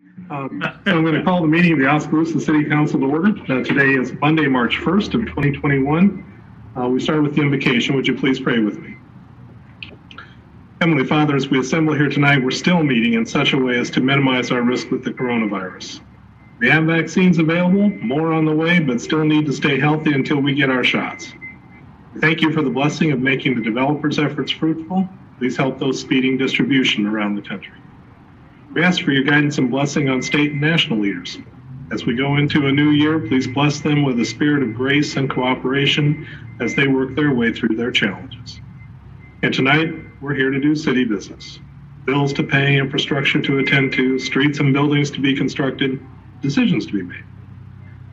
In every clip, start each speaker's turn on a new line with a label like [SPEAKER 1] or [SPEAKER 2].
[SPEAKER 1] So I'm going to call the meeting of the Oskaloosa City Council to order. Today is Monday, March 1st of 2021. We start with the invocation. Would you please pray with me? Heavenly Father, as we assemble here tonight, we're still meeting in such a way as to minimize our risk with the coronavirus. We have vaccines available, more on the way, but still need to stay healthy until we get our shots. Thank you for the blessing of making the developers' efforts fruitful. Please help those speeding distribution around the country. We ask for your guidance and blessing on state and national leaders. As we go into a new year, please bless them with a spirit of grace and cooperation as they work their way through their challenges. And tonight, we're here to do city business. Bills to pay, infrastructure to attend to, streets and buildings to be constructed, decisions to be made.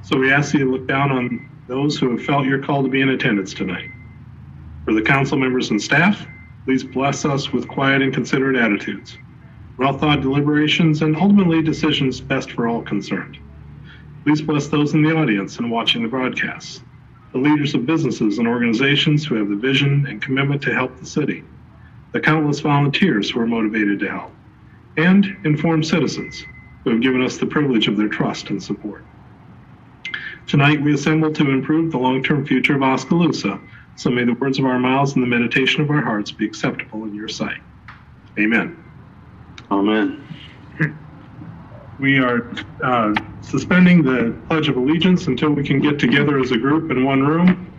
[SPEAKER 1] So we ask you to look down on those who have felt your call to be in attendance tonight. For the council members and staff, please bless us with quiet and considerate attitudes, well-thought deliberations, and ultimately decisions best for all concerned. Please bless those in the audience and watching the broadcasts, the leaders of businesses and organizations who have the vision and commitment to help the city, the countless volunteers who are motivated to help, and informed citizens who have given us the privilege of their trust and support. Tonight, we assemble to improve the long-term future of Oskaloosa, so may the words of our mouths and the meditation of our hearts be acceptable in your sight. Amen.
[SPEAKER 2] Amen.
[SPEAKER 1] We are suspending the Pledge of Allegiance until we can get together as a group in one room.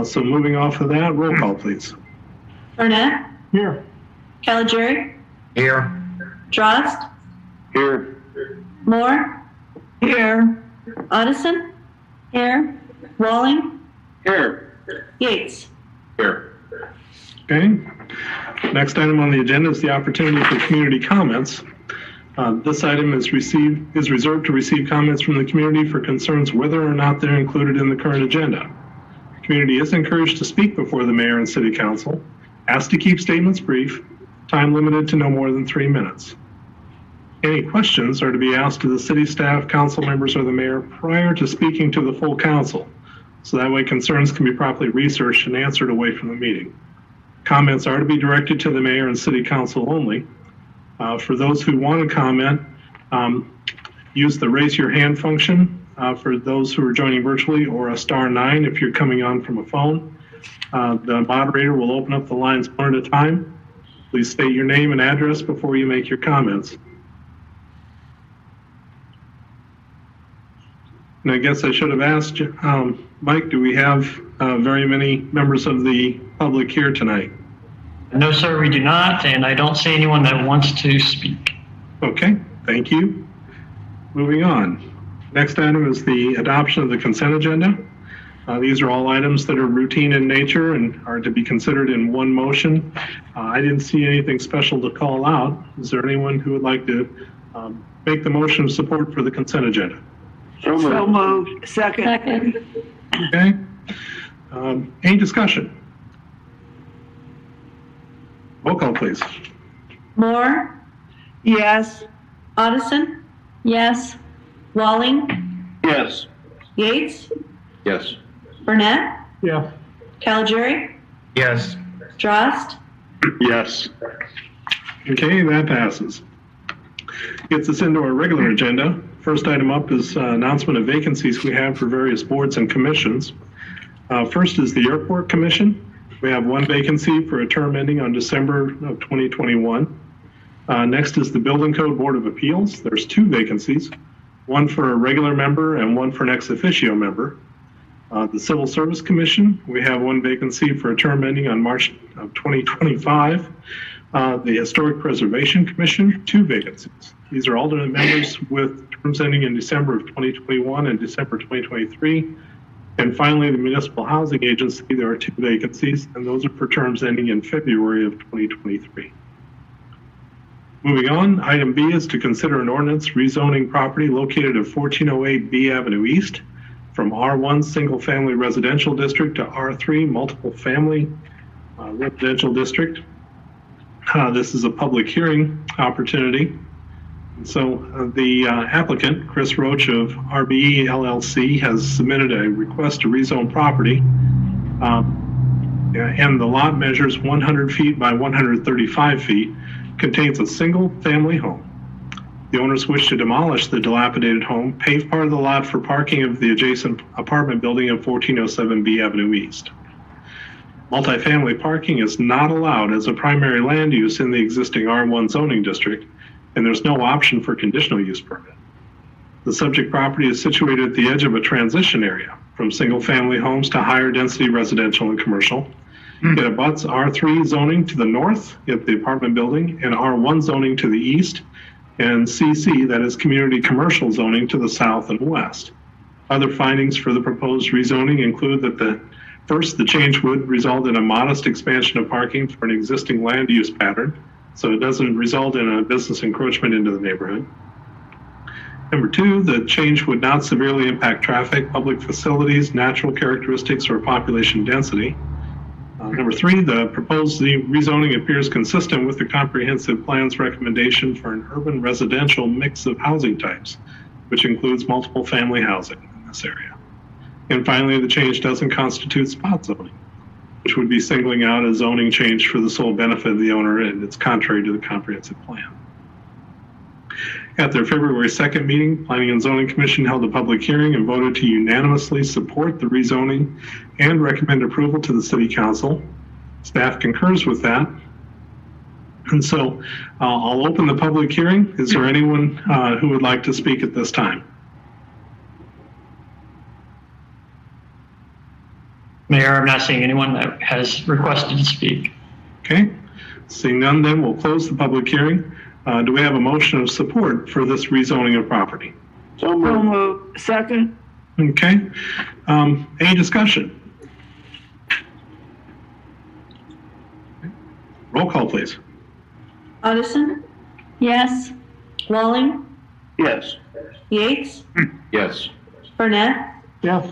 [SPEAKER 1] So moving off of that, roll call, please.
[SPEAKER 3] Burnett?
[SPEAKER 1] Here.
[SPEAKER 3] Caligari?
[SPEAKER 2] Here.
[SPEAKER 3] Drost?
[SPEAKER 2] Here.
[SPEAKER 3] Moore? Here. Addison? Here. Walling?
[SPEAKER 2] Here.
[SPEAKER 3] Yates?
[SPEAKER 2] Here.
[SPEAKER 1] Okay. Next item on the agenda is the opportunity for community comments. This item is reserved to receive comments from the community for concerns whether or not they're included in the current agenda. The community is encouraged to speak before the mayor and city council, asked to keep statements brief, time limited to no more than 3 minutes. Any questions are to be asked to the city staff, council members, or the mayor prior to speaking to the full council, so that way concerns can be properly researched and answered away from the meeting. Comments are to be directed to the mayor and city council only. For those who want to comment, use the raise your hand function for those who are joining virtually, or a *9 if you're coming on from a phone. The moderator will open up the lines one at a time. Please state your name and address before you make your comments. And I guess I should have asked, Mike, do we have very many members of the public here tonight?
[SPEAKER 4] No, sir, we do not, and I don't see anyone that wants to speak.
[SPEAKER 1] Okay, thank you. Moving on. Next item is the adoption of the consent agenda. These are all items that are routine in nature and are to be considered in one motion. I didn't see anything special to call out. Is there anyone who would like to make the motion of support for the consent agenda?
[SPEAKER 2] So moved.
[SPEAKER 5] So moved. Second.
[SPEAKER 1] Okay. Any discussion? Roll call, please.
[SPEAKER 3] Moore?
[SPEAKER 5] Yes.
[SPEAKER 3] Addison? Yes. Walling?
[SPEAKER 2] Yes.
[SPEAKER 3] Yates?
[SPEAKER 2] Yes.
[SPEAKER 3] Burnett?
[SPEAKER 1] Yeah.
[SPEAKER 3] Caligari?
[SPEAKER 2] Yes.
[SPEAKER 3] Drost?
[SPEAKER 2] Yes.
[SPEAKER 1] Okay, that passes. Gets us into our regular agenda. First item up is announcement of vacancies we have for various boards and commissions. First is the Airport Commission. We have one vacancy for a term ending on December of 2021. Next is the Building Code Board of Appeals. There's 2 vacancies, one for a regular member and one for an ex officio member. The Civil Service Commission, we have one vacancy for a term ending on March of 2025. The Historic Preservation Commission, 2 vacancies. These are alternate members with terms ending in December of 2021 and December 2023. And finally, the Municipal Housing Agency, there are 2 vacancies, and those are for terms ending in February of 2023. Moving on, item B is to consider an ordinance rezoning property located at 1408 B Avenue East from R1 Single Family Residential District to R3 Multiple Family Residential District. This is a public hearing opportunity. So the applicant, Chris Roach of RBE LLC, has submitted a request to rezone property, and the lot measures 100 feet by 135 feet, contains a single family home. The owners wish to demolish the dilapidated home, pave part of the lot for parking of the adjacent apartment building at 1407B Avenue East. Multifamily parking is not allowed as a primary land use in the existing R1 zoning district, and there's no option for conditional use permit. The subject property is situated at the edge of a transition area from single-family homes to higher density residential and commercial. It abuts R3 zoning to the north at the apartment building and R1 zoning to the east, and CC, that is community commercial zoning, to the south and west. Other findings for the proposed rezoning include that the change would result in a modest expansion of parking for an existing land use pattern, so it doesn't result in a business encroachment into the neighborhood. Number two, the change would not severely impact traffic, public facilities, natural characteristics, or population density. Number three, the proposed rezoning appears consistent with the comprehensive plan's recommendation for an urban residential mix of housing types, which includes multiple family housing in this area. And finally, the change doesn't constitute spot zoning, which would be singling out a zoning change for the sole benefit of the owner, and it's contrary to the comprehensive plan. At their February 2nd meeting, Planning and Zoning Commission held a public hearing and voted to unanimously support the rezoning and recommend approval to the City Council. Staff concurs with that. And so I'll open the public hearing. Is there anyone who would like to speak at this time?
[SPEAKER 4] Mayor, I'm not seeing anyone that has requested to speak.
[SPEAKER 1] Okay, seeing none, then we'll close the public hearing. Do we have a motion of support for this rezoning of property?
[SPEAKER 2] So moved.
[SPEAKER 5] Second.
[SPEAKER 1] Okay, any discussion? Roll call, please.
[SPEAKER 3] Addison,
[SPEAKER 6] Yes.
[SPEAKER 3] Walling,
[SPEAKER 2] Yes.
[SPEAKER 3] Yates,
[SPEAKER 2] Yes.
[SPEAKER 3] Burnett,
[SPEAKER 1] Yes.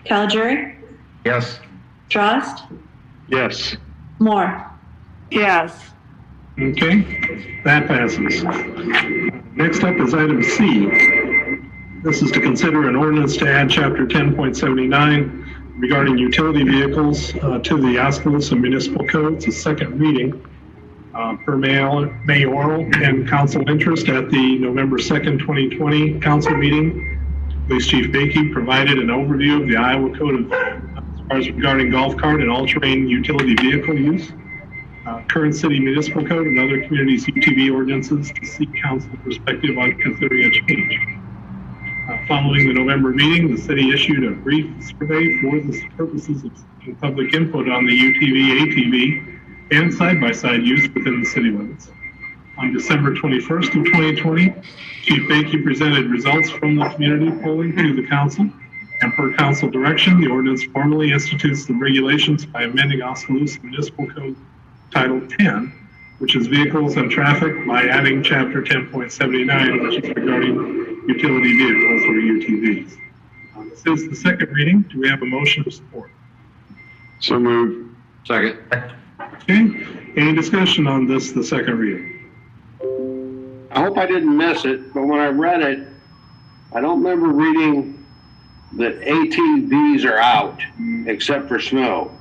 [SPEAKER 3] Calgery,
[SPEAKER 2] Yes.
[SPEAKER 3] Frost,
[SPEAKER 2] Yes.
[SPEAKER 3] Moore.
[SPEAKER 5] Yes.
[SPEAKER 1] Okay, that passes. Next up is item C. This is to consider an ordinance to add chapter 10.79 regarding utility vehicles to the Oskaloosa Municipal Code. It's a second reading per mayoral and council interest at the November 2nd, 2020 council meeting. Police Chief Bakey provided an overview of the Iowa Code as far as regarding golf cart and all-terrain utility vehicle use. Current city municipal code and other communities' UTV ordinances to seek council perspective on considering a change. Following the November meeting, the city issued a brief survey for the purposes of seeking public input on the UTV, ATV, and side-by-side use within the city limits. On December 21st of 2020, Chief Bakey presented results from the community polling to the council, and per council direction, the ordinance formally institutes the regulations by amending Oskaloosa Municipal Code Title 10, which is Vehicles and Traffic, by adding Chapter 10.79, which is regarding utility vehicles or UTVs. This is the second reading. Do we have a motion of support?
[SPEAKER 2] So moved. Second.
[SPEAKER 1] Okay. Any discussion on this, the second reading?
[SPEAKER 7] I hope I didn't miss it, but when I read it, I don't remember reading that ATVs are out, except for snow.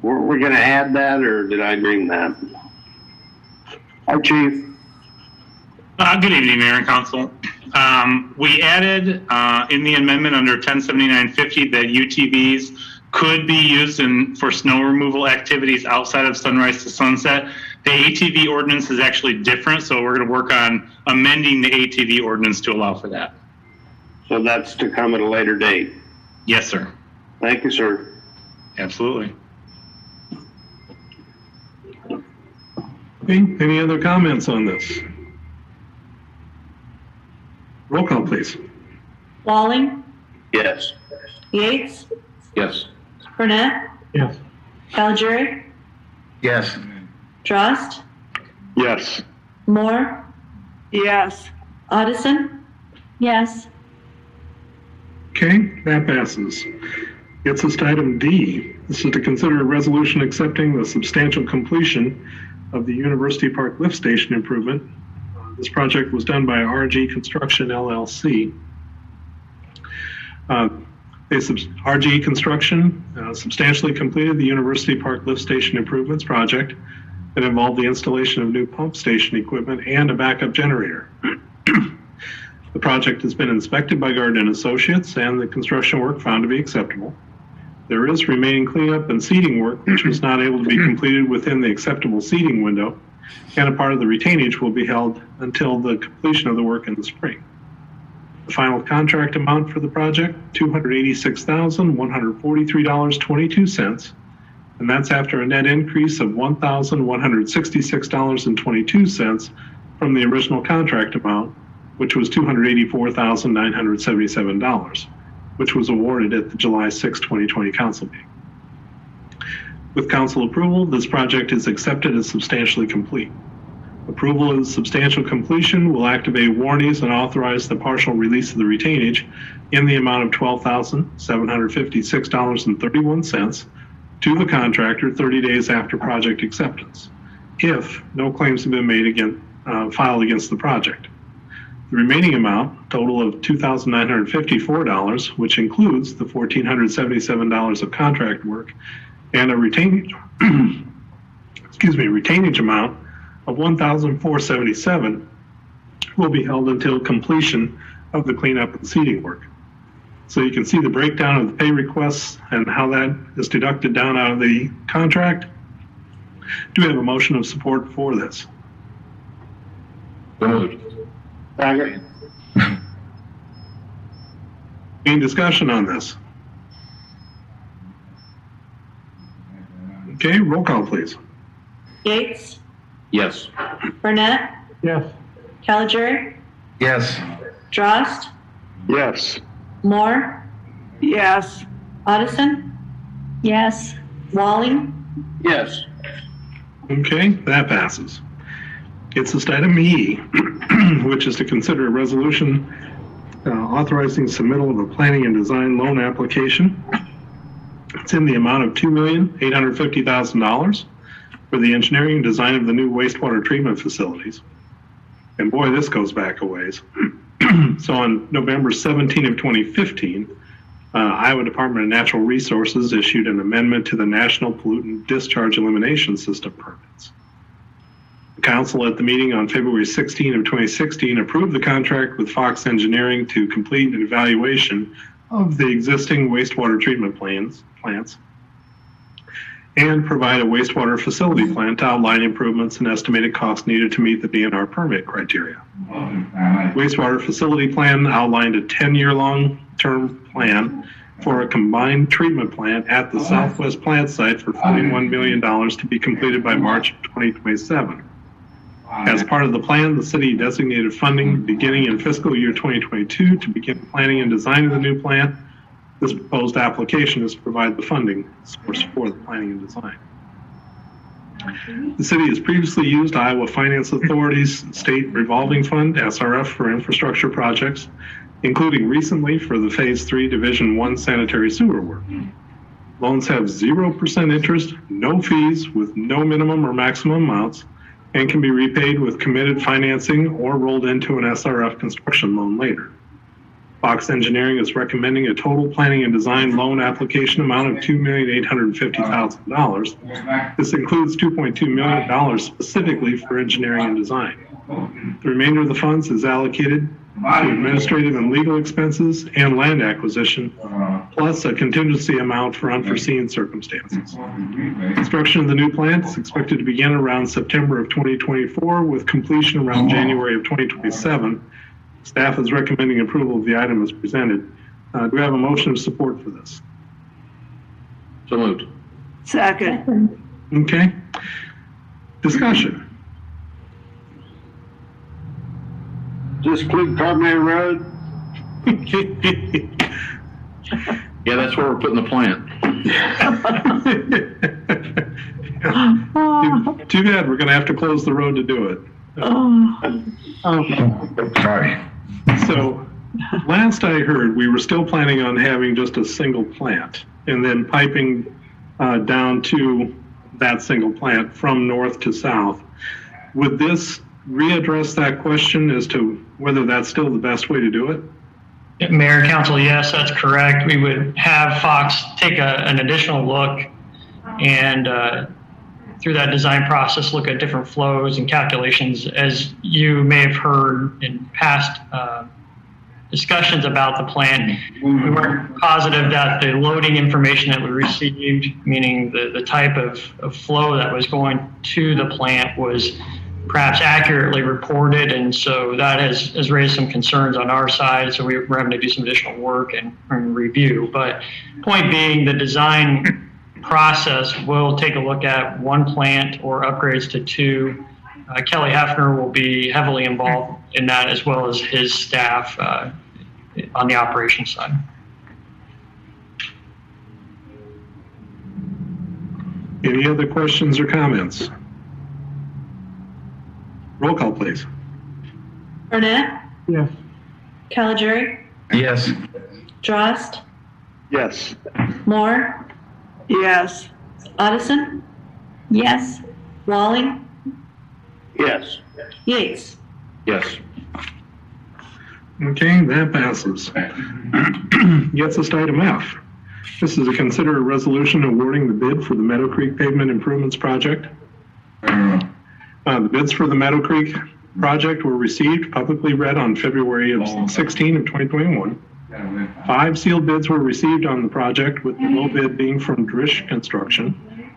[SPEAKER 7] Were we going to add that, or did I bring that? Hi, Chief.
[SPEAKER 8] Good evening, Mayor and Council. We added in the amendment under 107950 that UTVs could be used for snow removal activities outside of sunrise to sunset. The ATV ordinance is actually different, so we're going to work on amending the ATV ordinance to allow for that.
[SPEAKER 7] So that's to come at a later date.
[SPEAKER 8] Yes, sir.
[SPEAKER 7] Thank you, sir.
[SPEAKER 8] Absolutely.
[SPEAKER 1] Okay. Any other comments on this? Roll call, please.
[SPEAKER 3] Walling,
[SPEAKER 7] Yes.
[SPEAKER 3] Yates,
[SPEAKER 2] Yes.
[SPEAKER 3] Burnett,
[SPEAKER 1] Yes.
[SPEAKER 3] Calgery,
[SPEAKER 2] Yes.
[SPEAKER 3] Frost,
[SPEAKER 2] Yes.
[SPEAKER 3] Moore,
[SPEAKER 5] Yes.
[SPEAKER 3] Addison,
[SPEAKER 6] Yes.
[SPEAKER 1] Okay, that passes. Gets us to item D. This is to consider a resolution accepting the substantial completion of the University Park Lift Station improvement. This project was done by RG Construction LLC. RG Construction substantially completed the University Park Lift Station improvements project that involved the installation of new pump station equipment and a backup generator. The project has been inspected by Garden Associates and the construction work found to be acceptable. There is remaining cleanup and seeding work which was not able to be completed within the acceptable seeding window, and a part of the retainage will be held until the completion of the work in the spring. The final contract amount for the project, $286,143.22, and that's after a net increase of $1,166.22 from the original contract amount, which was $284,977, which was awarded at the July 6, 2020 council meeting. With council approval, this project is accepted as substantially complete. Approval of substantial completion will activate warranties and authorize the partial release of the retainage in the amount of $12,756.31 to the contractor 30 days after project acceptance, if no claims have been made filed against the project. The remaining amount, total of $2,954, which includes the $1,477 of contract work and a retainage, retainage amount of $1,477, will be held until completion of the cleanup and seeding work. So you can see the breakdown of the pay requests and how that is deducted down out of the contract. Do we have a motion of support for this?
[SPEAKER 2] Moved.
[SPEAKER 7] Second.
[SPEAKER 1] Any discussion on this? Okay, roll call, please.
[SPEAKER 3] Yates,
[SPEAKER 2] Yes.
[SPEAKER 3] Burnett,
[SPEAKER 1] Yes.
[SPEAKER 3] Caligiuri,
[SPEAKER 2] Yes.
[SPEAKER 3] Drost,
[SPEAKER 2] Yes.
[SPEAKER 3] Moore,
[SPEAKER 5] Yes.
[SPEAKER 3] Addison,
[SPEAKER 6] Yes.
[SPEAKER 3] Walling,
[SPEAKER 7] Yes.
[SPEAKER 1] Okay, that passes. It's just item E, which is to consider a resolution authorizing submittal of a planning and design loan application. It's in the amount of $2,850,000 for the engineering and design of the new wastewater treatment facilities. And boy, this goes back a ways. So on November 17 of 2015, Iowa Department of Natural Resources issued an amendment to the National Pollutant Discharge Elimination System permits. The council at the meeting on February 16 of 2016 approved the contract with Fox Engineering to complete an evaluation of the existing wastewater treatment plants and provide a wastewater facility plan to outline improvements and estimated costs needed to meet the DNR permit criteria. Wastewater facility plan outlined a 10-year long-term plan for a combined treatment plant at the Southwest plant site for $41 million to be completed by March of 2027. As part of the plan, the city designated funding beginning in fiscal year 2022 to begin planning and designing the new plant. This proposed application is to provide the funding source for the planning and design. The city has previously used Iowa Finance Authority's State Revolving Fund, SRF, for infrastructure projects, including recently for the Phase 3 Division 1 sanitary sewer work. Loans have 0% interest, no fees with no minimum or maximum amounts, and can be repaid with committed financing or rolled into an SRF construction loan later. Fox Engineering is recommending a total planning and design loan application amount of $2,850,000. This includes $2.2 million specifically for engineering and design. The remainder of the funds is allocated to administrative and legal expenses and land acquisition, plus a contingency amount for unforeseen circumstances. Construction of the new plant is expected to begin around September of 2024 with completion around January of 2027. Staff is recommending approval of the item as presented. Do we have a motion of support for this?
[SPEAKER 2] So moved.
[SPEAKER 5] Second.
[SPEAKER 1] Okay. Discussion.
[SPEAKER 7] Just click Carbonated Road.
[SPEAKER 2] Yeah, that's where we're putting the plant.
[SPEAKER 1] Too bad we're going to have to close the road to do it.
[SPEAKER 2] Sorry.
[SPEAKER 1] So last I heard, we were still planning on having just a single plant and then piping down to that single plant from north to south. Would this readdress that question as to whether that's still the best way to do it?
[SPEAKER 4] Mayor, Council, yes, that's correct. We would have Fox take an additional look and through that design process, look at different flows and calculations. As you may have heard in past discussions about the plant, we weren't positive that the loading information that we received, meaning the type of flow that was going to the plant, was perhaps accurately reported. And so that has raised some concerns on our side. So we're having to do some additional work and review. But point being, the design process will take a look at one plant or upgrades to two. Kelly Heffner will be heavily involved in that, as well as his staff on the operations side.
[SPEAKER 1] Any other questions or comments? Roll call, please.
[SPEAKER 3] Burnett,
[SPEAKER 5] Yes.
[SPEAKER 3] Caligiuri,
[SPEAKER 2] Yes.
[SPEAKER 3] Drost,
[SPEAKER 2] Yes.
[SPEAKER 3] Moore,
[SPEAKER 5] Yes.
[SPEAKER 3] Addison,
[SPEAKER 6] Yes.
[SPEAKER 3] Walling,
[SPEAKER 7] Yes.
[SPEAKER 3] Yates.
[SPEAKER 2] Yes.
[SPEAKER 1] Okay, that passes. Gets us to item F. This is to consider a resolution awarding the bid for the Meadow Creek Pavement Improvements Project. The bids for the Meadow Creek project were received, publicly read on February 16 of 2021. 5 sealed bids were received on the project, with the low bid being from Drish Construction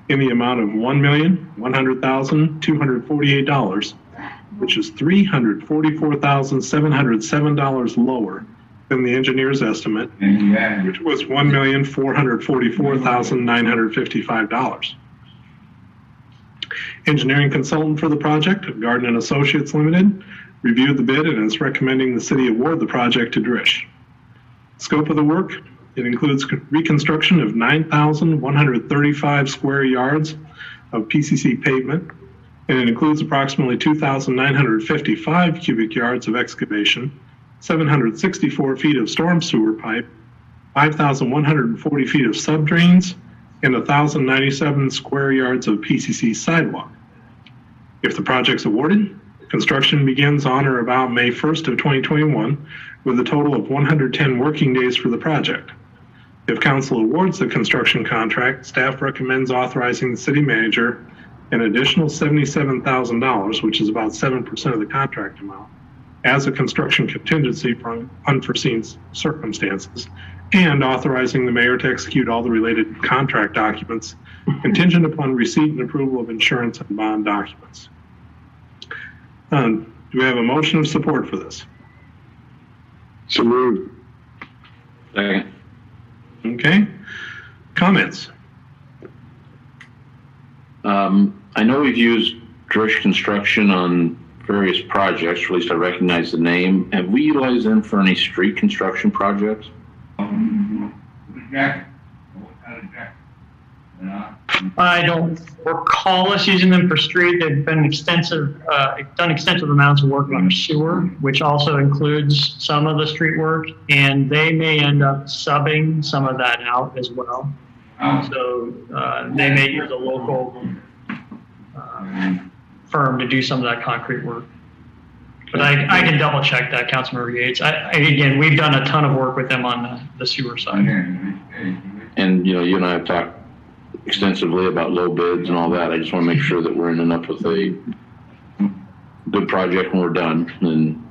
[SPEAKER 1] in the amount of $1,100,248, which is $344,707 lower than the engineer's estimate, which was $1,444,955. Engineering consultant for the project, Garden & Associates Limited, reviewed the bid and is recommending the city award the project to Drish. Scope of the work: it includes reconstruction of 9,135 square yards of PCC pavement, and it includes approximately 2,955 cubic yards of excavation, 764 feet of storm sewer pipe, 5,140 feet of subdrains, and 1,097 square yards of PCC sidewalk. If the project's awarded, construction begins on or about May 1st of 2021, with a total of 110 working days for the project. If council awards the construction contract, staff recommends authorizing the city manager an additional $77,000, which is about 7% of the contract amount, as a construction contingency for unforeseen circumstances, and authorizing the mayor to execute all the related contract documents contingent upon receipt and approval of insurance and bond documents. Do we have a motion of support for this?
[SPEAKER 2] So moved. Second.
[SPEAKER 1] Okay. Comments?
[SPEAKER 2] I know we've used Drish Construction on various projects, or at least I recognize the name. Have we utilized them for any street construction projects?
[SPEAKER 4] I don't recall us using them for street. They've been done extensive amounts of work on our sewer, which also includes some of the street work, and they may end up subbing some of that out as well. So they may use a local firm to do some of that concrete work. But I can double check that, Councilmember Yates. Again, we've done a ton of work with them on the sewer side.
[SPEAKER 2] And you and I have talked extensively about low bids and all that. I just want to make sure that we're ending up with a good project when we're done, and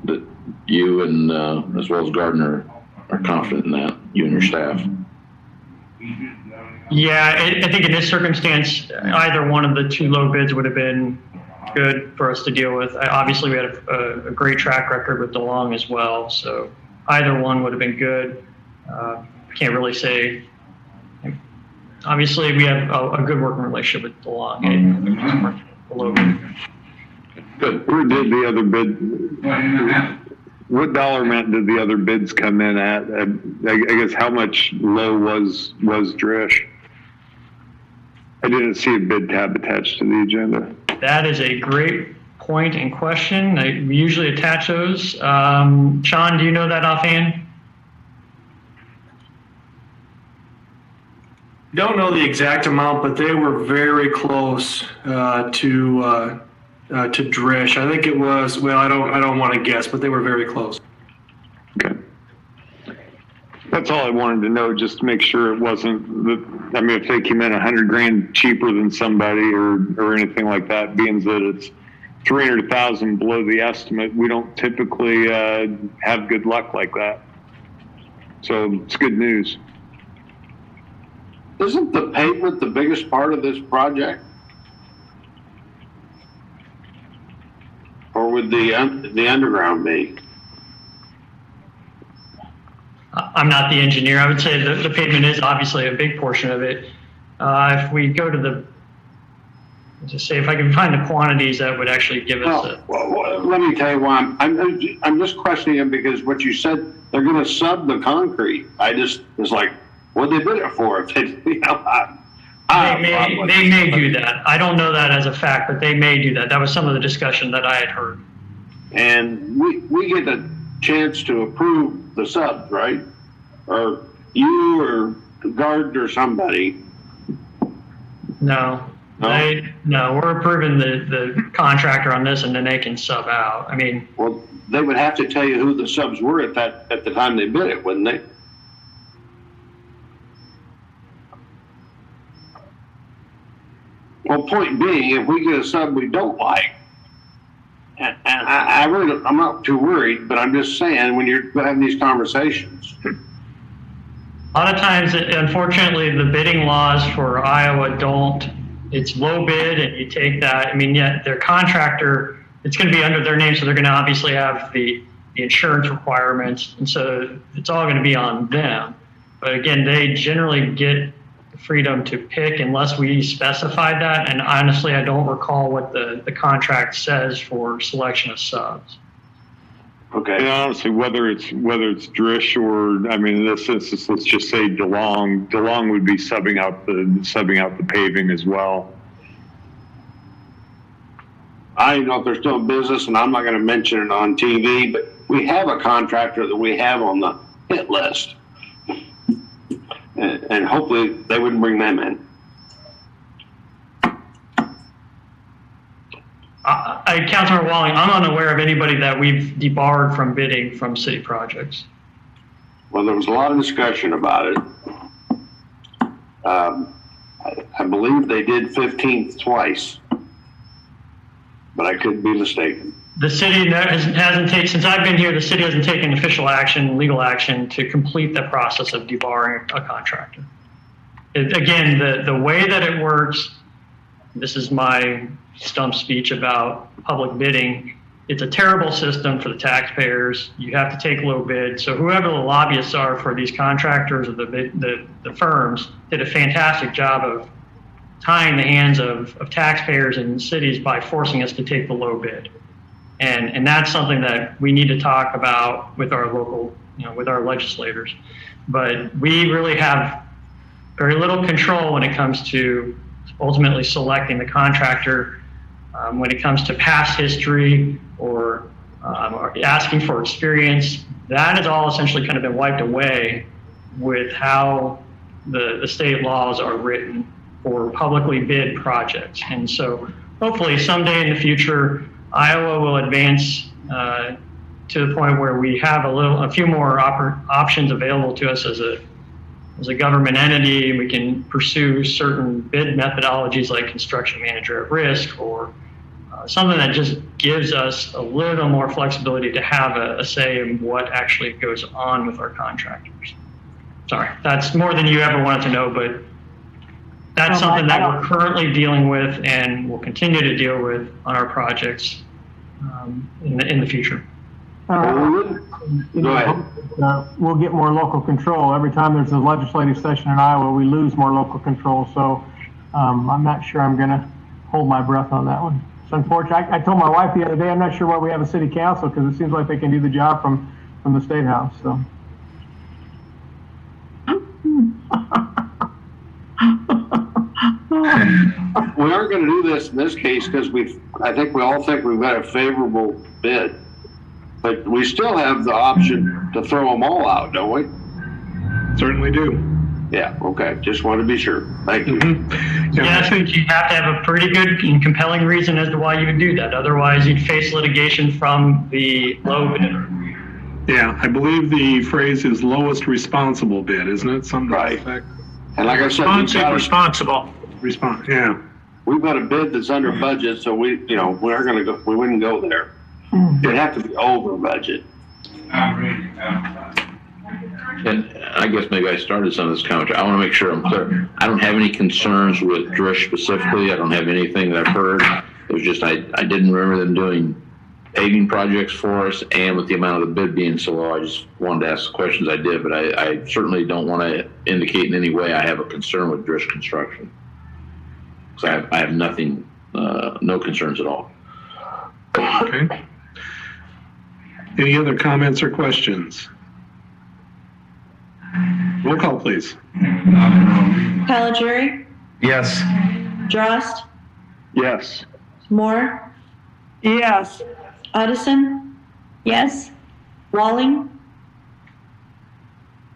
[SPEAKER 2] that you and as well as Gardner are confident in that, you and your staff.
[SPEAKER 4] Yeah, I think in this circumstance, either one of the 2 low bids would have been good for us to deal with. Obviously, we had a great track record with DeLong as well, so either one would have been good. Can't really say. Obviously, we have a good working relationship with DeLong.
[SPEAKER 2] Good.
[SPEAKER 9] Where did the other bid? What dollar amount did the other bids come in at? I guess how much low was Drish? I didn't see a bid tab attached to the agenda.
[SPEAKER 4] That is a great point and question. We usually attach those. Sean, do you know that offhand?
[SPEAKER 10] Don't know the exact amount, but they were very close to Drish. I think it was. Well, I don't want to guess, but they were very close.
[SPEAKER 9] Okay. I That's all I wanted to know, just to make sure it wasn't, I mean, if they came in $100,000 cheaper than somebody or anything like that, being that it's 300,000 below the estimate, we don't typically have good luck like that. So it's good news.
[SPEAKER 7] Isn't the pavement the biggest part of this project? Or would the underground be?
[SPEAKER 4] I'm not the engineer. I would say the pavement is obviously a big portion of it. If we go to let's just say if I can find the quantities that would actually give us
[SPEAKER 7] well, let me tell you why I'm just questioning it, because what you said, they're going to sub the concrete. I just was like, what they bid it for? If they,
[SPEAKER 4] they may do that. I don't know that as a fact, but they may do that. That was some of the discussion that I had heard.
[SPEAKER 7] And we get a chance to approve the subs, right? Or you or Gardner or somebody.
[SPEAKER 4] No, we're approving the contractor on this, and then they can sub out. I mean,
[SPEAKER 7] well, they would have to tell you who the subs were at the time they bid it, wouldn't they? Well, point being, if we get a sub we don't like, and I'm not too worried, but I'm just saying, when you're having these conversations.
[SPEAKER 4] A lot of times, unfortunately, the bidding laws for Iowa it's low bid, and you take that. I mean, yet their contractor, it's going to be under their name, so they're going to obviously have the insurance requirements, and so it's all going to be on them. But again, they generally get the freedom to pick unless we specify that, and honestly, I don't recall what the contract says for selection of subs.
[SPEAKER 7] Okay.
[SPEAKER 9] And honestly, whether it's Drish or, I mean, in this instance, let's just say DeLong. DeLong would be subbing out the paving as well.
[SPEAKER 7] I don't know if they're still in business, and I'm not going to mention it on TV, but we have a contractor that we have on the hit list, and hopefully they wouldn't bring them in.
[SPEAKER 4] Councilor Walling, I'm unaware of anybody that we've debarred from bidding from city projects.
[SPEAKER 7] Well, there was a lot of discussion about it. I believe they did 15th twice, but I could be mistaken.
[SPEAKER 4] The city hasn't taken, since I've been here, the city hasn't taken official action, legal action to complete the process of debarring a contractor. Again, the way that it works, this is my stump speech about public bidding. It's a terrible system for the taxpayers. You have to take low bid. So whoever the lobbyists are for these contractors or the firms did a fantastic job of tying the hands of taxpayers and cities by forcing us to take the low bid. And that's something that we need to talk about with our local, with our legislators. But we really have very little control when it comes to ultimately selecting the contractor. When it comes to past history or asking for experience, that has all essentially kind of been wiped away with how the state laws are written for publicly bid projects. And so hopefully someday in the future, Iowa will advance to the point where we have a few more options available to us as a government entity. We can pursue certain bid methodologies like construction manager at risk, or something that just gives us a little more flexibility to have a say in what actually goes on with our contractors. Sorry, that's more than you ever wanted to know, but that's something that we're currently dealing with and will continue to deal with on our projects in the future.
[SPEAKER 7] Go ahead.
[SPEAKER 11] We'll get more local control. Every time there's a legislative session in Iowa, we lose more local control. So I'm not sure I'm going to hold my breath on that one. It's unfortunate. I told my wife the other day, I'm not sure why we have a city council, because it seems like they can do the job from the State House. So.
[SPEAKER 7] We aren't going to do this in this case because I think we all think we've got a favorable bid, but we still have the option to throw them all out, don't we?
[SPEAKER 1] Certainly do.
[SPEAKER 7] Yeah, okay. Just want to be sure. Thank you.
[SPEAKER 4] Yeah, I think you have to have a pretty good and compelling reason as to why you would do that. Otherwise, you'd face litigation from the low bidder.
[SPEAKER 1] Yeah, I believe the phrase is lowest responsible bid, isn't it? Something to that effect.
[SPEAKER 7] And like I said,
[SPEAKER 10] Responsible.
[SPEAKER 1] Yeah.
[SPEAKER 7] we've got a bid that's under budget, so we wouldn't go there. It'd have to be over budget.
[SPEAKER 2] And I guess maybe I started some of this commentary. I want to make sure I'm clear. I don't have any concerns with Drish specifically. I don't have anything that I've heard. It was just I didn't remember them doing paving projects for us, and with the amount of the bid being so low, I just wanted to ask the questions I did, but I certainly don't want to indicate in any way I have a concern with Drish Construction. Because I have nothing, no concerns at all.
[SPEAKER 1] Okay. Any other comments or questions? Roll call, please.
[SPEAKER 3] Caligiuri,
[SPEAKER 9] Yes.
[SPEAKER 3] Drost,
[SPEAKER 9] Yes.
[SPEAKER 3] Moore,
[SPEAKER 5] Yes.
[SPEAKER 3] Addison,
[SPEAKER 6] Yes.
[SPEAKER 3] Walling,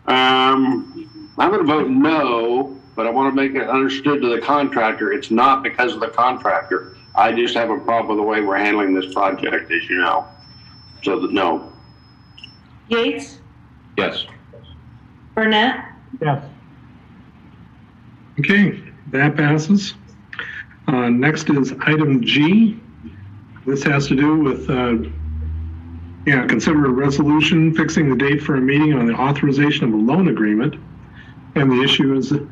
[SPEAKER 7] I'm going to vote no, but I want to make it understood to the contractor. It's not because of the contractor. I just have a problem with the way we're handling this project, as you know. So no.
[SPEAKER 3] Yates,
[SPEAKER 2] Yes.
[SPEAKER 3] Burnett,
[SPEAKER 11] Yes.
[SPEAKER 1] Okay, that passes. Next is item G. This has to do with, consider a resolution fixing the date for a meeting on the authorization of a loan agreement and the issuance of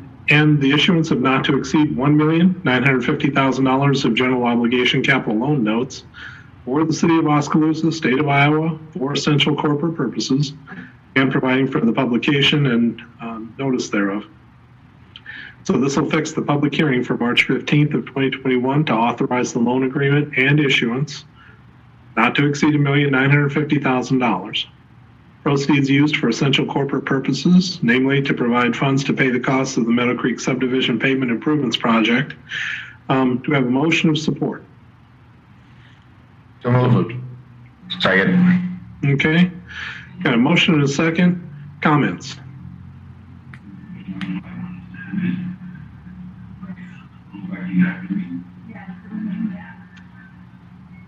[SPEAKER 1] not to exceed $1,950,000 of general obligation capital loan notes for the city of Oskaloosa, state of Iowa, for essential corporate purposes, and providing for the publication and notice thereof. So this will fix the public hearing for March 15th of 2021 to authorize the loan agreement and issuance not to exceed $1,950,000. Proceeds used for essential corporate purposes, namely to provide funds to pay the costs of the Meadow Creek Subdivision Pavement Improvements Project. Do we have a motion of support?
[SPEAKER 9] So moved. Second.
[SPEAKER 1] Okay. Got a motion and a second. Comments?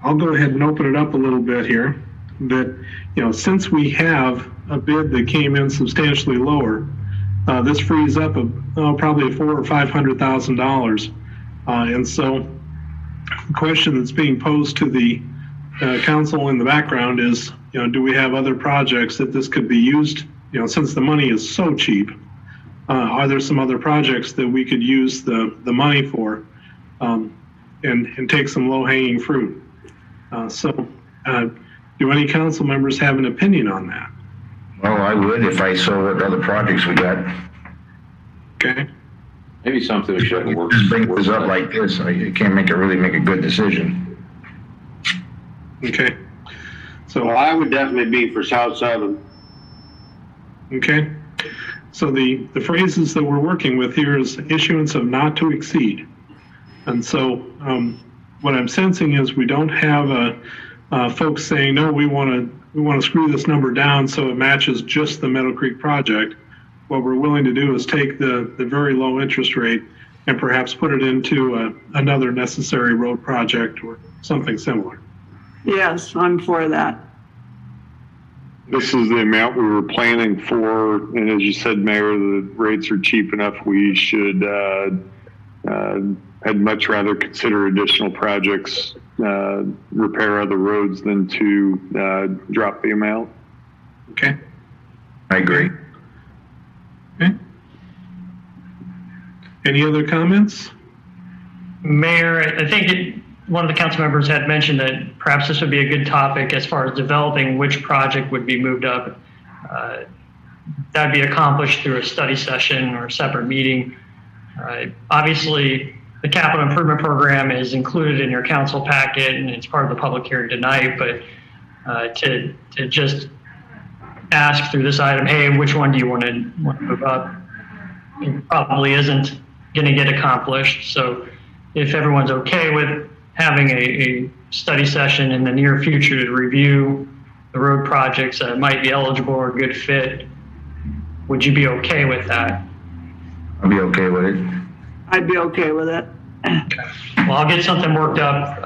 [SPEAKER 1] I'll go ahead and open it up a little bit here. That, since we have a bid that came in substantially lower, this frees up probably $400,000 or $500,000. And so the question that's being posed to the council in the background is, do we have other projects that this could be used? Since the money is so cheap, are there some other projects that we could use the money for and take some low-hanging fruit? Do any council members have an opinion on that?
[SPEAKER 12] Well, I would if I saw what other projects we got.
[SPEAKER 1] Okay.
[SPEAKER 2] Maybe something we should work.
[SPEAKER 12] Just bring this up like this, I can't really make a good decision.
[SPEAKER 1] Okay. So
[SPEAKER 7] Well, I would definitely be for South 7.
[SPEAKER 1] Okay. So the phrases that we're working with here is issuance of not to exceed. And so what I'm sensing is we don't have folks saying, no, we want to screw this number down so it matches just the Meadow Creek project. What we're willing to do is take the very low interest rate and perhaps put it into another necessary road project or something similar.
[SPEAKER 5] Yes, I'm for that.
[SPEAKER 9] This is the amount we were planning for, and as you said, Mayor, the rates are cheap enough. We should, I'd much rather consider additional projects, repair other roads than to drop the amount.
[SPEAKER 1] Okay.
[SPEAKER 12] I agree.
[SPEAKER 1] Okay. Any other comments?
[SPEAKER 4] Mayor, I think one of the council members had mentioned that perhaps this would be a good topic as far as developing which project would be moved up. That'd be accomplished through a study session or a separate meeting. Obviously, the capital improvement program is included in your council packet and it's part of the public hearing tonight, but to just ask through this item, hey, which one do you want to move up? It probably isn't going to get accomplished. So if everyone's okay with having a study session in the near future to review the road projects that might be eligible or a good fit, would you be okay with that?
[SPEAKER 12] I'll be okay with it.
[SPEAKER 5] I'd be okay with it.
[SPEAKER 4] Well, I'll get something worked up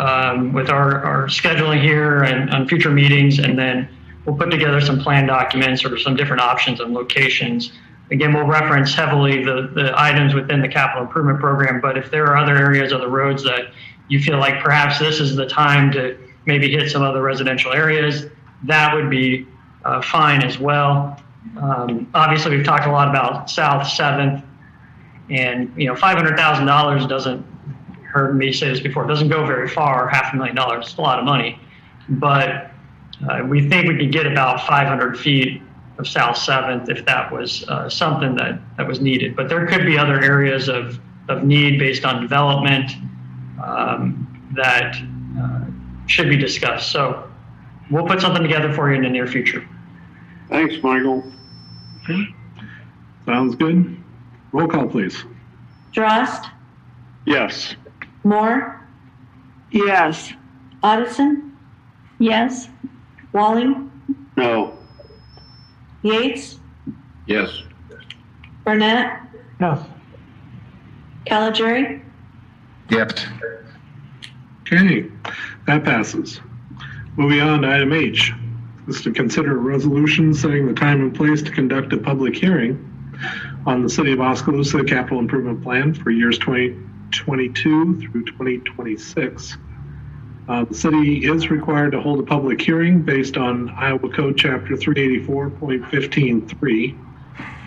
[SPEAKER 4] with our scheduling here and on future meetings, and then we'll put together some plan documents or some different options and locations. Again, we'll reference heavily the items within the capital improvement program, but if there are other areas of the roads that you feel like perhaps this is the time to maybe hit some other residential areas, that would be fine as well. Obviously, we've talked a lot about South 7th, and $500,000 doesn't, heard me say this before, it doesn't go very far. $500,000, it's a lot of money, but we think we could get about 500 feet of South 7th if that was something that was needed. But there could be other areas of need based on development that should be discussed. So we'll put something together for you in the near future.
[SPEAKER 7] Thanks, Michael.
[SPEAKER 1] Okay. Sounds good. Roll call, please.
[SPEAKER 3] Drost,
[SPEAKER 9] Yes.
[SPEAKER 3] Moore,
[SPEAKER 5] Yes.
[SPEAKER 3] Addison,
[SPEAKER 6] Yes.
[SPEAKER 3] Walling,
[SPEAKER 7] No.
[SPEAKER 3] Yates,
[SPEAKER 2] Yes.
[SPEAKER 3] Burnett,
[SPEAKER 11] Yes.
[SPEAKER 3] Caligari,
[SPEAKER 12] Yes.
[SPEAKER 1] Okay, that passes. Moving on to item H. This is to consider a resolution setting the time and place to conduct a public hearing on the City of Oskaloosa Capital Improvement Plan for years 2022 through 2026. The city is required to hold a public hearing based on Iowa Code Chapter 384.15.3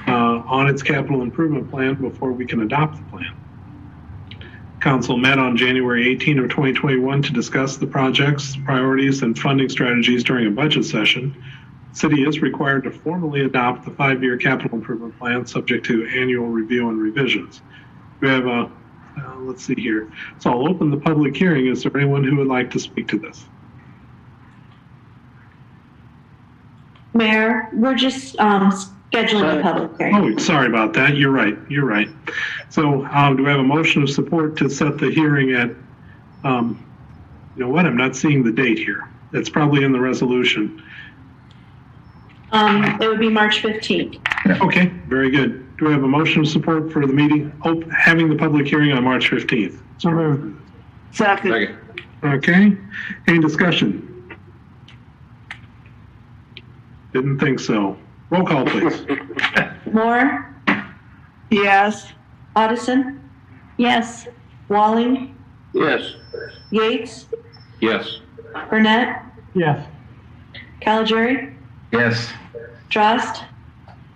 [SPEAKER 1] on its capital improvement plan before we can adopt the plan. Council met on January 18 of 2021 to discuss the projects, priorities, and funding strategies during a budget session. The city is required to formally adopt the 5-year capital improvement plan subject to annual review and revisions. We have a let's see here. So I'll open the public hearing. Is there anyone who would like to speak to this?
[SPEAKER 3] Mayor, we're just scheduling a public hearing.
[SPEAKER 1] Oh, sorry about that. You're right. You're right. So do we have a motion of support to set the hearing at, you know what? I'm not seeing the date here. It's probably in the resolution.
[SPEAKER 3] It would be March 15th.
[SPEAKER 1] Okay, very good. Do we have a motion of support for the meeting, having the public hearing on March 15th?
[SPEAKER 11] So moved.
[SPEAKER 5] Second.
[SPEAKER 1] Okay, any discussion? Didn't think so. Roll call, please.
[SPEAKER 3] Moore,
[SPEAKER 5] Yes.
[SPEAKER 3] Addison,
[SPEAKER 6] Yes.
[SPEAKER 3] Walling,
[SPEAKER 7] Yes.
[SPEAKER 3] Yates,
[SPEAKER 2] Yes.
[SPEAKER 3] Burnett,
[SPEAKER 11] Yes.
[SPEAKER 3] Caligari,
[SPEAKER 12] Yes.
[SPEAKER 3] Drost,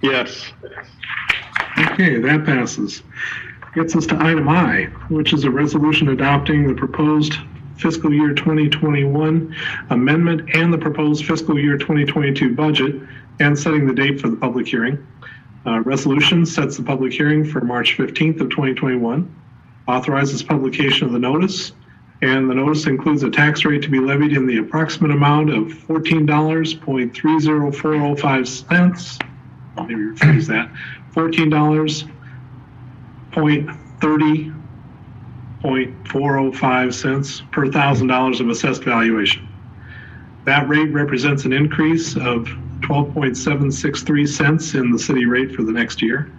[SPEAKER 9] Yes.
[SPEAKER 1] Okay, that passes. Gets us to item I, which is a resolution adopting the proposed fiscal year 2021 amendment and the proposed fiscal year 2022 budget and setting the date for the public hearing. Resolution sets the public hearing for March 15th of 2021, authorizes publication of the notice, and the notice includes a tax rate to be levied in the approximate amount of $14.30405. Let me rephrase that. $14.30.405 per $1,000 of assessed valuation. That rate represents an increase of 12.763 cents in the city rate for the next year.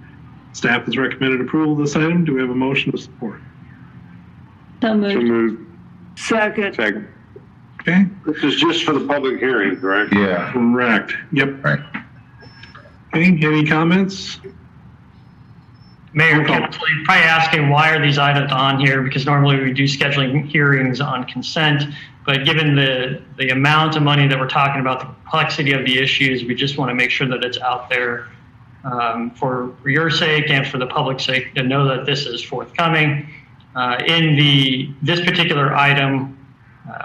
[SPEAKER 1] Staff has recommended approval of this item. Do we have a motion of support?
[SPEAKER 6] So
[SPEAKER 9] So
[SPEAKER 6] moved.
[SPEAKER 9] moved.
[SPEAKER 5] Second.
[SPEAKER 9] Second.
[SPEAKER 1] Okay,
[SPEAKER 7] This is just for the public hearing, correct?
[SPEAKER 12] Yeah.
[SPEAKER 1] correct. Yep.
[SPEAKER 12] Right.
[SPEAKER 1] Okay, any comments?
[SPEAKER 4] Mayor, Council, you're probably asking why are these items on here? Because normally we do scheduling hearings on consent, but given the amount of money that we're talking about, the complexity of the issues, we just want to make sure that it's out there for your sake and for the public's sake to know that this is forthcoming. This particular item,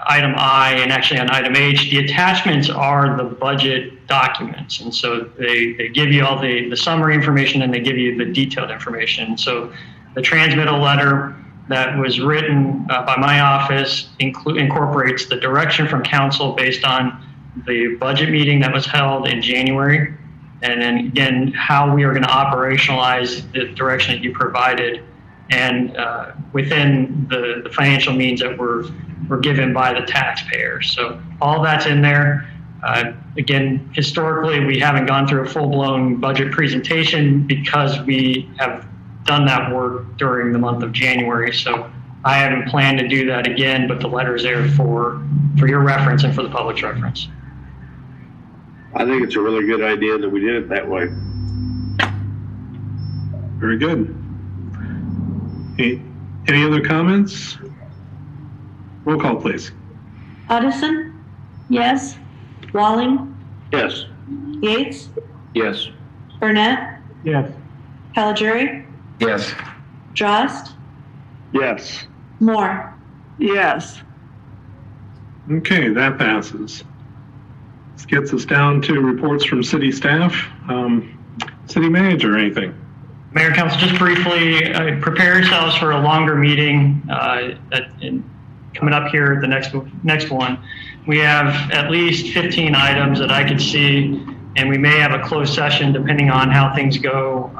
[SPEAKER 4] item I, and actually on item H, the attachments are the budget documents. And so they give you all the summary information and they give you the detailed information. So the transmittal letter that was written by my office incorporates the direction from council based on the budget meeting that was held in January. And then again, how we are going to operationalize the direction that you provided and within the financial means that were given by the taxpayers. So all that's in there. Again, historically, we haven't gone through a full-blown budget presentation because we have done that work during the month of January. So I haven't planned to do that again, but the letter's there for your reference and for the public's reference.
[SPEAKER 7] I think it's a really good idea that we did it that way.
[SPEAKER 1] Very good. Any other comments? Roll call, please.
[SPEAKER 3] Addison,
[SPEAKER 6] Yes.
[SPEAKER 3] Walling,
[SPEAKER 7] Yes.
[SPEAKER 3] Yates,
[SPEAKER 2] Yes.
[SPEAKER 3] Burnett,
[SPEAKER 11] Yes.
[SPEAKER 3] Caligiuri,
[SPEAKER 12] Yes.
[SPEAKER 3] Drost,
[SPEAKER 9] Yes.
[SPEAKER 3] Moore.
[SPEAKER 5] Yes.
[SPEAKER 1] Okay, that passes. This gets us down to reports from city staff. City manager, anything?
[SPEAKER 4] Mayor and Council, just briefly, prepare yourselves for a longer meeting coming up here at the next one. We have at least 15 items that I could see, and we may have a closed session depending on how things go.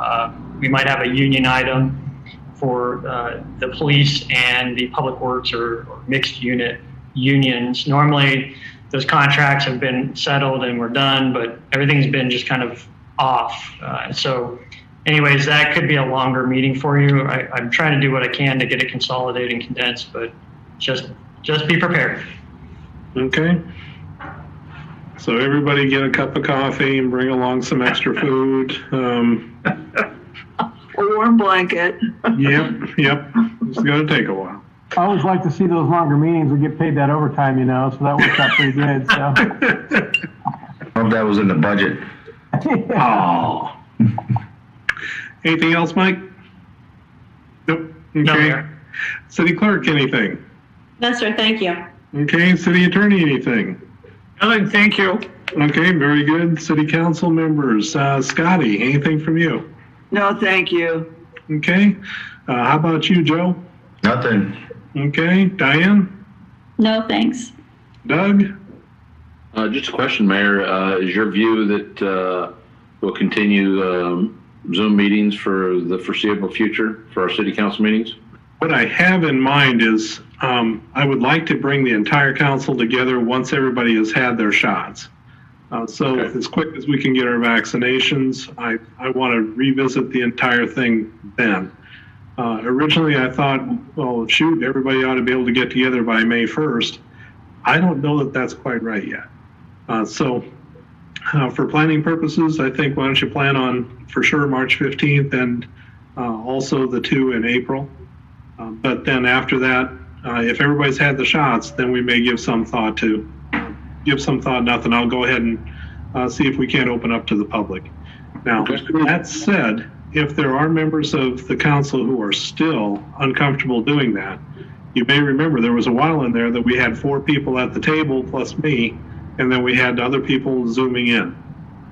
[SPEAKER 4] We might have a union item for the police and the public works or mixed unit unions. Normally, those contracts have been settled and we're done, but everything's been just kind of off. So anyways, that could be a longer meeting for you. I'm trying to do what I can to get it consolidated and condensed, but just be prepared.
[SPEAKER 1] Okay. So everybody get a cup of coffee and bring along some extra food.
[SPEAKER 5] A warm blanket.
[SPEAKER 1] Yep. It's going to take a while.
[SPEAKER 11] I always like to see those longer meetings. We get paid that overtime, so that works out pretty good. So.
[SPEAKER 12] I hope that was in the budget.
[SPEAKER 1] Oh. Anything else, Mike? Nope. Okay.
[SPEAKER 4] No, Mayor.
[SPEAKER 1] City clerk, anything?
[SPEAKER 3] No, sir, thank you.
[SPEAKER 1] Okay. City attorney, anything?
[SPEAKER 5] Nothing, thank you.
[SPEAKER 1] Okay, very good. City council members. Scotty, anything from you?
[SPEAKER 5] No, thank you.
[SPEAKER 1] Okay. How about you, Joe?
[SPEAKER 12] Nothing.
[SPEAKER 1] Okay. Diane?
[SPEAKER 6] No, thanks.
[SPEAKER 1] Doug?
[SPEAKER 2] Just a question, Mayor. Is your view that we'll continue Zoom meetings for the foreseeable future for our city council meetings?
[SPEAKER 1] What I have in mind is I would like to bring the entire council together once everybody has had their shots. So as quick as we can get our vaccinations, I want to revisit the entire thing then. Originally, I thought, well, shoot, everybody ought to be able to get together by May 1st. I don't know that that's quite right yet. So for planning purposes, I think why don't you plan on, for sure, March 15th and also the 2 in April. But then after that, if everybody's had the shots, then we may give some thought nothing. I'll go ahead and see if we can't open up to the public. Now, that said, if there are members of the council who are still uncomfortable doing that, you may remember there was a while in there that we had 4 people at the table plus me, and then we had other people zooming in.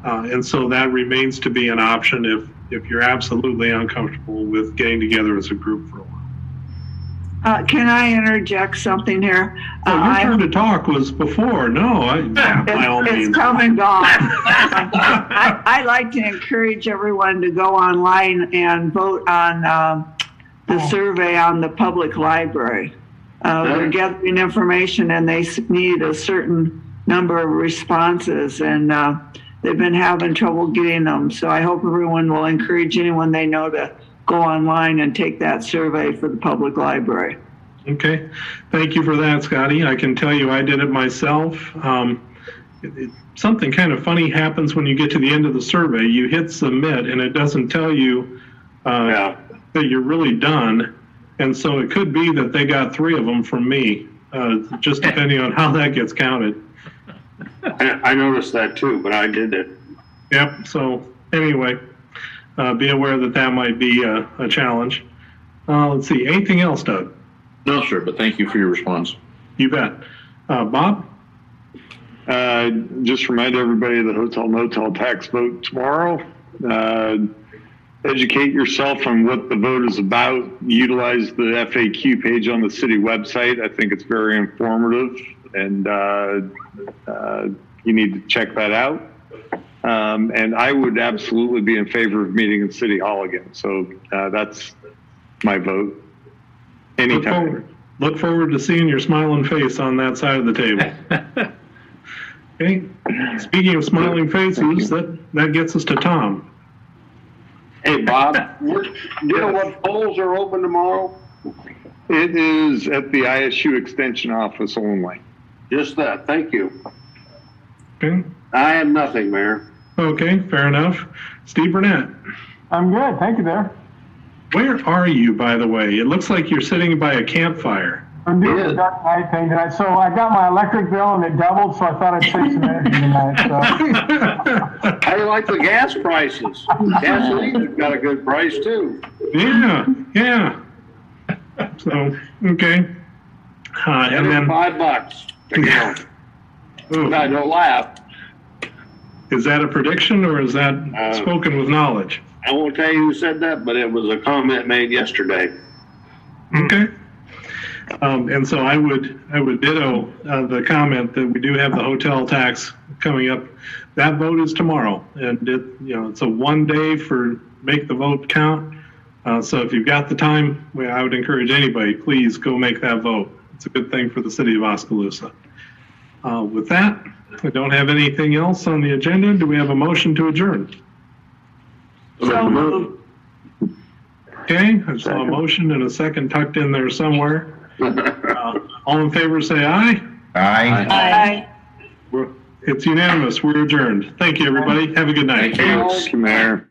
[SPEAKER 1] And so that remains to be an option if you're absolutely uncomfortable with getting together as a group for a while.
[SPEAKER 5] Can I interject something here?
[SPEAKER 1] Your turn to talk was before. No, by all means.
[SPEAKER 5] It's come and gone. I like to encourage everyone to go online and vote on the survey on the public library. They're gathering information and they need a certain number of responses, and they've been having trouble getting them. So I hope everyone will encourage anyone they know to go online and take that survey for the public library.
[SPEAKER 1] Okay. Thank you for that, Scotty. I can tell you I did it myself. Something kind of funny happens when you get to the end of the survey. You hit submit and it doesn't tell you that you're really done. And so it could be that they got 3 of them from me, just depending on how that gets counted.
[SPEAKER 7] I noticed that too, but I did it.
[SPEAKER 1] Yep. So anyway, be aware that might be a challenge. Let's see. Anything else, Doug?
[SPEAKER 2] No, sir, but thank you for your response.
[SPEAKER 1] You bet. Bob?
[SPEAKER 9] Just remind everybody of the hotel motel tax vote tomorrow. Educate yourself on what the vote is about. Utilize the FAQ page on the city website. I think it's very informative, and you need to check that out. And I would absolutely be in favor of meeting in City Hall again. So that's my vote. Anytime.
[SPEAKER 1] Look forward to seeing your smiling face on that side of the table. Okay. Speaking of smiling faces, that gets us to Tom.
[SPEAKER 7] Hey, Bob, do you know what polls are open tomorrow?
[SPEAKER 9] It is at the ISU Extension office only.
[SPEAKER 7] Just that. Thank you.
[SPEAKER 1] Okay.
[SPEAKER 7] I have nothing, Mayor.
[SPEAKER 1] Okay, fair enough. Steve Burnett,
[SPEAKER 11] I'm good. Thank you there.
[SPEAKER 1] where are you, by the way? It looks like you're sitting by a campfire.
[SPEAKER 11] I'm doing the dark night thing tonight. So I got my electric bill and it doubled, so I thought I'd save some energy tonight. So.
[SPEAKER 7] How do you like the gas prices? Gasoline's got a good price too.
[SPEAKER 1] Yeah. So, okay. And then
[SPEAKER 7] $5 a gallon.
[SPEAKER 1] Ooh,
[SPEAKER 7] I don't laugh.
[SPEAKER 1] is that a prediction or is that spoken with knowledge?
[SPEAKER 7] I won't tell you who said that, but it was a comment made yesterday.
[SPEAKER 1] Okay. And so I would ditto the comment that we do have the hotel tax coming up. That vote is tomorrow, and it's a 1 day for make the vote count. So if you've got the time, I would encourage anybody, please go make that vote. It's a good thing for the city of Oskaloosa. With that, I don't have anything else on the agenda. Do we have a motion to adjourn?
[SPEAKER 5] So moved.
[SPEAKER 1] Okay, I saw a motion and a second tucked in there somewhere. All in favor, say aye.
[SPEAKER 12] Aye.
[SPEAKER 3] Aye.
[SPEAKER 1] It's unanimous. We're adjourned. Thank you, everybody. Have a good night.
[SPEAKER 2] Thank you.
[SPEAKER 9] Thank you, Mayor.